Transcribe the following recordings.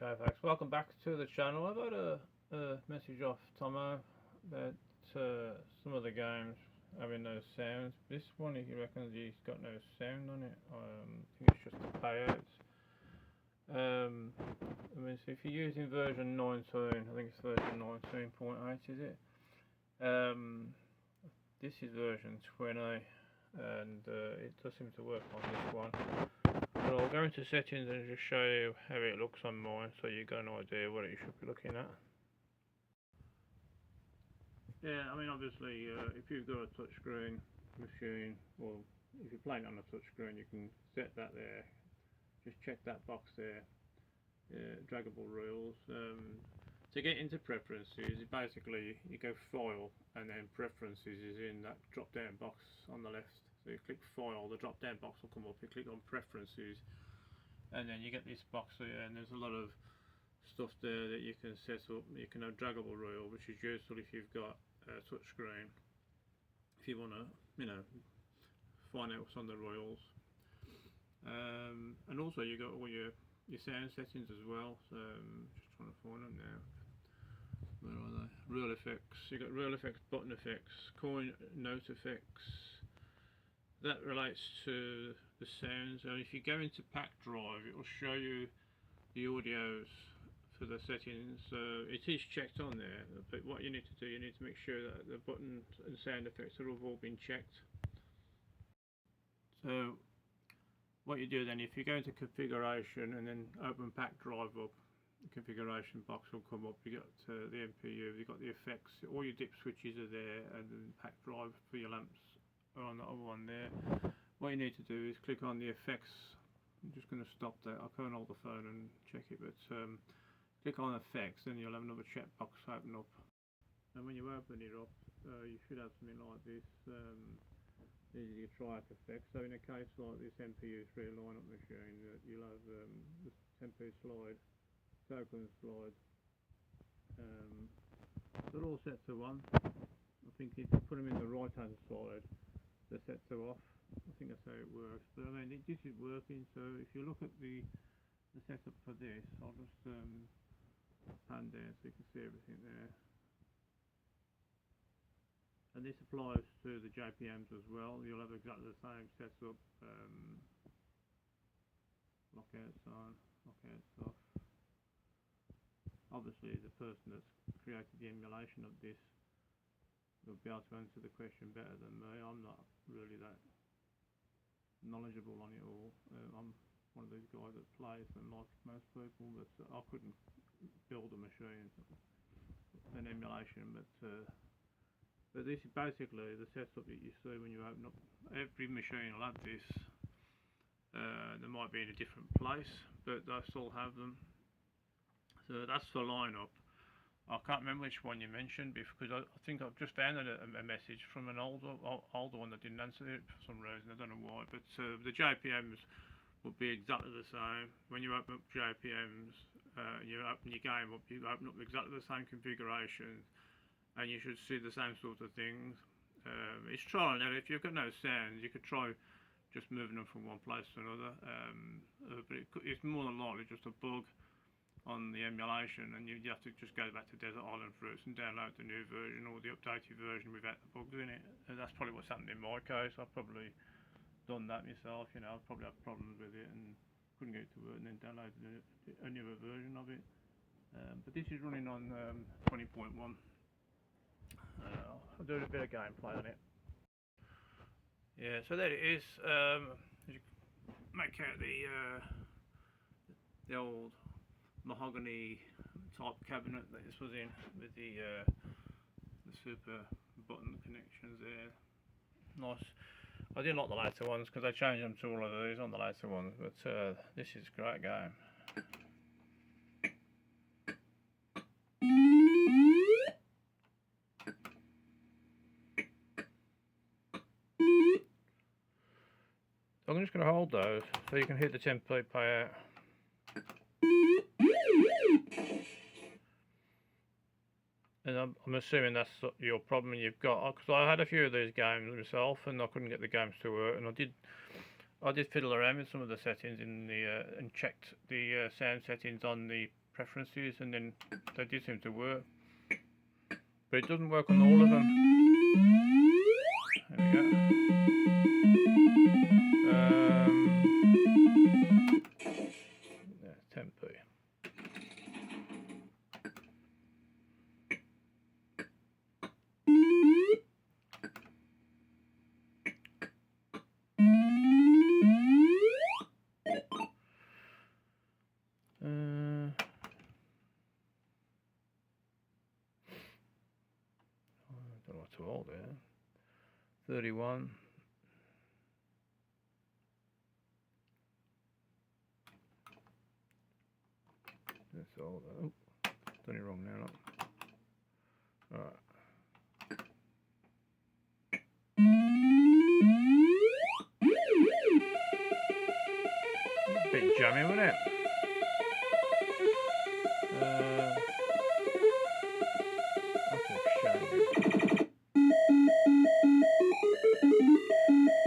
Okay, folks, welcome back to the channel. I've got a message off Tomo about some of the games having no sounds. This one, he reckons he's got no sound on it. I think it's just the payouts. I mean, so if you're using version 19, I think it's version 19.8, is it? This is version 20, and it does seem to work on this one. But I'll go into settings and just show you how it looks on mine, so you got an idea what you should be looking at. Yeah, I mean, obviously, if you've got a touchscreen machine, or if you're playing on a touchscreen, you can set that there. Just check that box there, draggable rules. To get into preferences, basically you go File, and then Preferences is in that drop-down box on the left. So you click File, the drop-down box will come up. You click on Preferences, and then you get this box here, and there's a lot of stuff there that you can set up. You can have draggable rule, which is useful if you've got a touch screen. If you want to, find out what's on the royals. And also you got all your sound settings as well. So just trying to find them now. Where are they? Reel effects. You got reel effects, button effects, coin note effects. That relates to the sounds, and if you go into pack drive, it will show you the audios for the settings. It is checked on there, but what you need to do, you need to make sure that the button and sound effects have all been checked. So what you do then, if you go into configuration and then open pack drive up, the configuration box will come up. You got the MPU, you've got the effects, all your dip switches are there, and then pack drive for your lamps are on the other one there. What you need to do is click on the effects. I'm just going to stop there. I can't hold the phone and check it, but click on effects, then you'll have another checkbox open up. And when you open it up, you should have something like this. These are your triac effects. So in a case like this MPU3 lineup machine, you'll have the tempo slide, token slide. They're all set to 1. I think if you put them in the right hand side, they're set to off. I think that's how it works. But I mean, this is working. So if you look at the setup for this, I'll just pan down so you can see everything there. And this applies to the JPMs as well. You'll have exactly the same setup. Lockouts on, lockouts off. Obviously, the person that's created the emulation of this will be able to answer the question better than me. I'm not really that knowledgeable on it all. I'm one of these guys that plays and like most people, but I couldn't build a machine, an emulation. But this is basically the setup that you see when you open up. Every machine will have this. They might be in a different place, but they still have them. So that's the lineup. I can't remember which one you mentioned, because I think I've just found a message from an older one that didn't answer it for some reason. I don't know why, but the JPMs would be exactly the same. When you open up JPMs, you open your game up, you open up exactly the same configuration, and you should see the same sort of things. It's trial and error. If you've got no sounds, you could try just moving them from one place to another, but it's more than likely just a bug on the emulation, and you have to just go back to Desert Island Fruits and download the new version or the updated version without the bugs in it. And that's probably what's happened in my case. I've probably done that myself. I've probably had problems with it and couldn't get it to work, and then downloaded a newer version of it. But this is running on 20.1. I'll do a bit of gameplay on it. Yeah, so there it is. You make out the old mahogany type cabinet that this was in, with the super button connections there. Nice. I didn't like the later ones because they changed them to all of these on the later ones, but this is a great game. So I'm just going to hold those so you can hit the template payout. And I'm assuming that's your problem you've got, because I had a few of these games myself and I couldn't get the games to work, and I did fiddle around with some of the settings in the and checked the sound settings on the preferences, and then they did seem to work. But it doesn't work on all of them. There we go. Yeah, 10p. I don't know what's too old there. 31. That's all. Oh, done it wrong now. Look. All right. Bit jammy, wasn't it?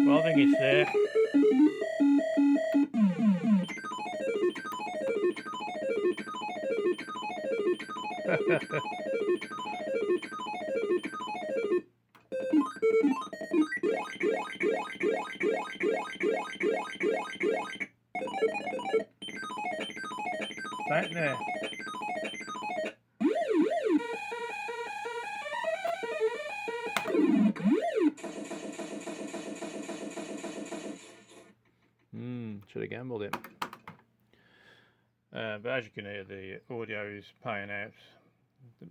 Well, I think it's there. Right there. Should have gambled it. But as you can hear, the audio is paying out,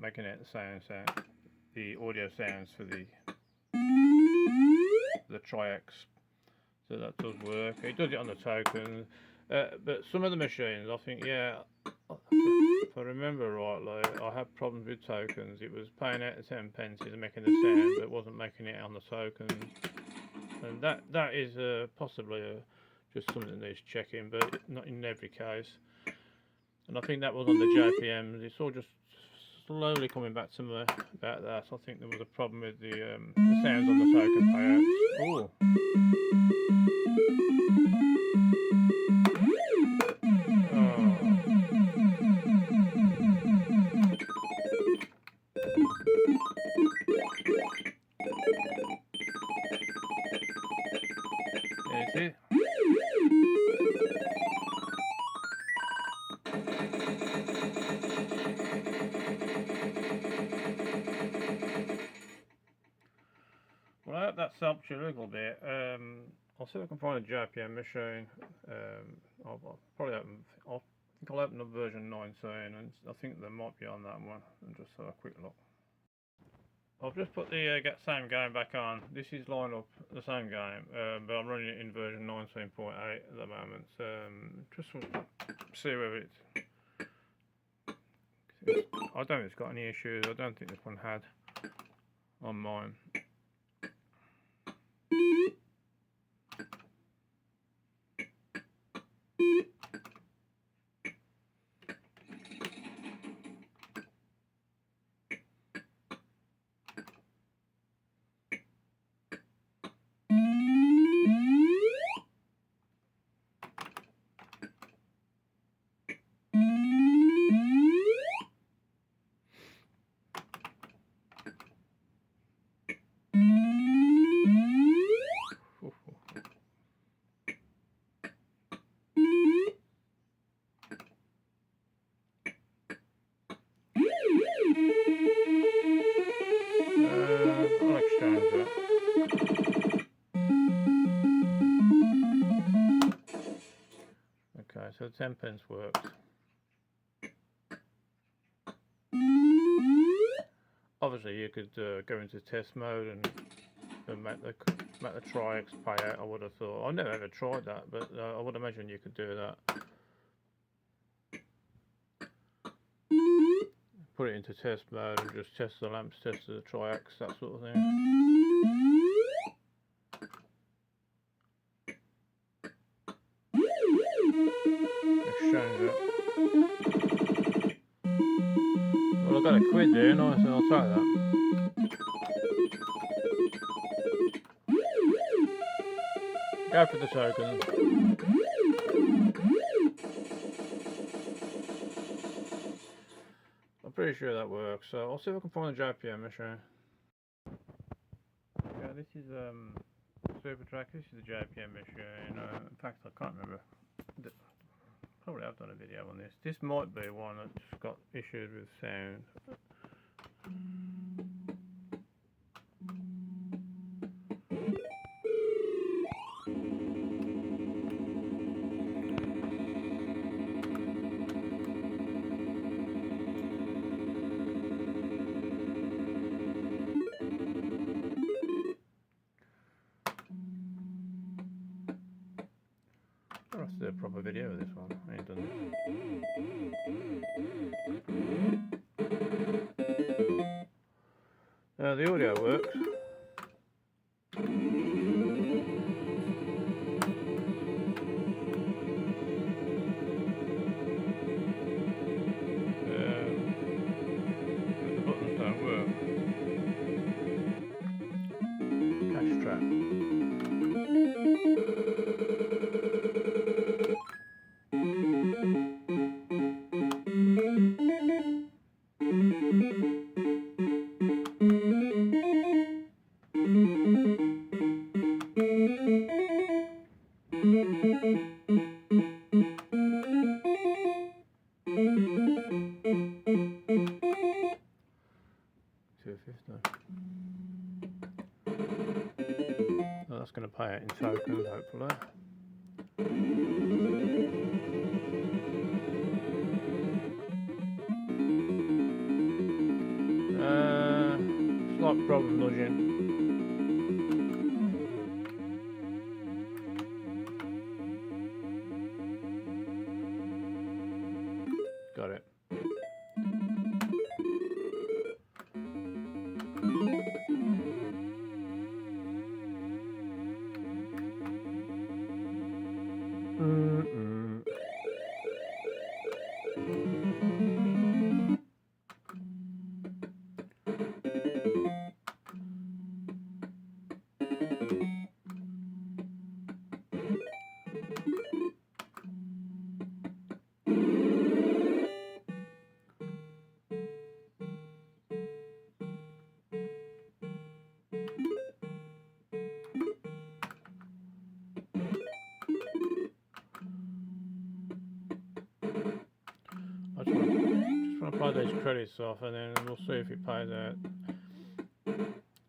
making out the sounds out, the audio sounds for the triacs. So that does work. It does it on the token, but some of the machines, I think, yeah, if I remember rightly, I had problems with tokens. It was paying out the 10 pences and making the sound, but it wasn't making it on the token. And that is possibly just something that needs checking, but not in every case. And I think that was on the JPMs. It's all just slowly coming back to me about that. I think there was a problem with the sounds on the token payouts. Oh. There's it. Well, I hope that's helped you a little bit. I'll see if I can find a JPM machine. I'll probably open. I think I'll open up version 19, and I think they might be on that one. And just have a quick look. I've just put the get same game back on. This is lined up the same game, but I'm running it in version 19.8 at the moment. Just to see whether it's. I don't think it's got any issues. I don't think this one had on mine. I'll exchange that. Okay, so 10 pence works. Obviously, you could go into test mode and make the triacs pay out. I would have thought. I've never ever tried that, but I would imagine you could do that. Put it into test mode and just test the lamps, test the triacs, that sort of thing. Exchange it. Well, I got a quid there, nice, and I'll take that. Go for the token. pretty sure that works. So I'll see if I can find the JPM machine. Yeah, this is Super Track. This is the JPM machine. In fact, I can't remember. Probably have done a video on this. This might be one that's got issues with sound. I'll have to do a proper video of this one. I ain't done this. The audio works. The buttons don't work. Cash trap. 250. Well, that's going to pay it in tokens, hopefully. Slight problem nudging. Got it. Just want to pay these credits off, and then we'll see if it pays out.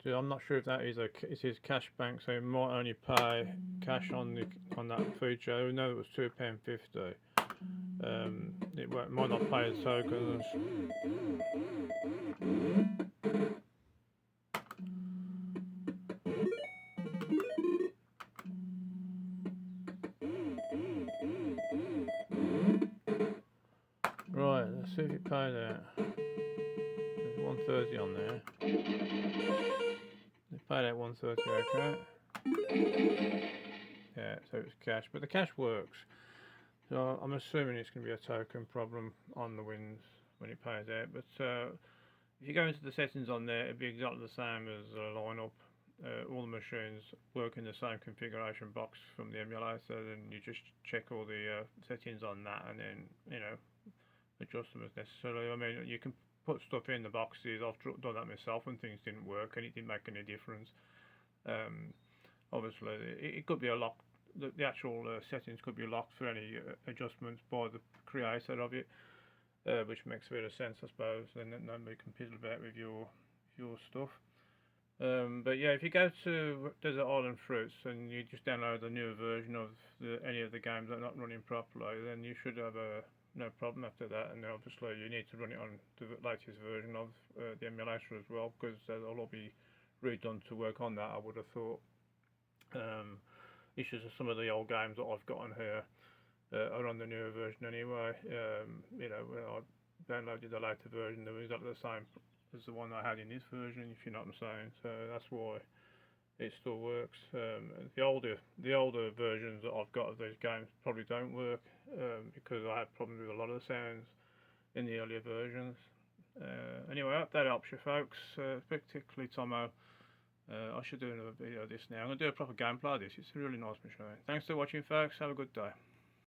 So I'm not sure if that is it is cash bank, so it might only pay cash on that feature. I know it was £2.50. It might not pay the tokens. Right, let's see if it paid out. There's 130 on there. They paid out 130, okay. Yeah, so it's cash, but the cash works. So I'm assuming it's going to be a token problem on the wins when it pays out. But if you go into the settings on there, it'll be exactly the same as lineup. All the machines work in the same configuration box from the emulator, and you just check all the settings on that, and then adjust them as necessary. I mean, you can put stuff in the boxes. I've done that myself when things didn't work and it didn't make any difference. Obviously, it could be a lock. The actual settings could be locked for any adjustments by the creator of it, which makes a bit of sense, I suppose. And then we can piddle about with your stuff. But yeah, if you go to Desert Island Fruits and you just download the newer version of any of the games that are not running properly, then you should have no problem after that. And obviously you need to run it on the latest version of the emulator as well, because they'll all be redone to work on that, I would have thought. Issues of some of the old games that I've got on here are on the newer version anyway. You know, when I downloaded the later version, they were exactly the same as the one I had in this version, if you know what I'm saying. So that's why it still works. The older versions that I've got of these games probably don't work because I had problems with a lot of the sounds in the earlier versions. Anyway, I hope that helps you folks, particularly Tomo. I should do another video of this now. I'm going to do a proper gameplay of this. It's a really nice machine. Thanks for watching folks. Have a good day.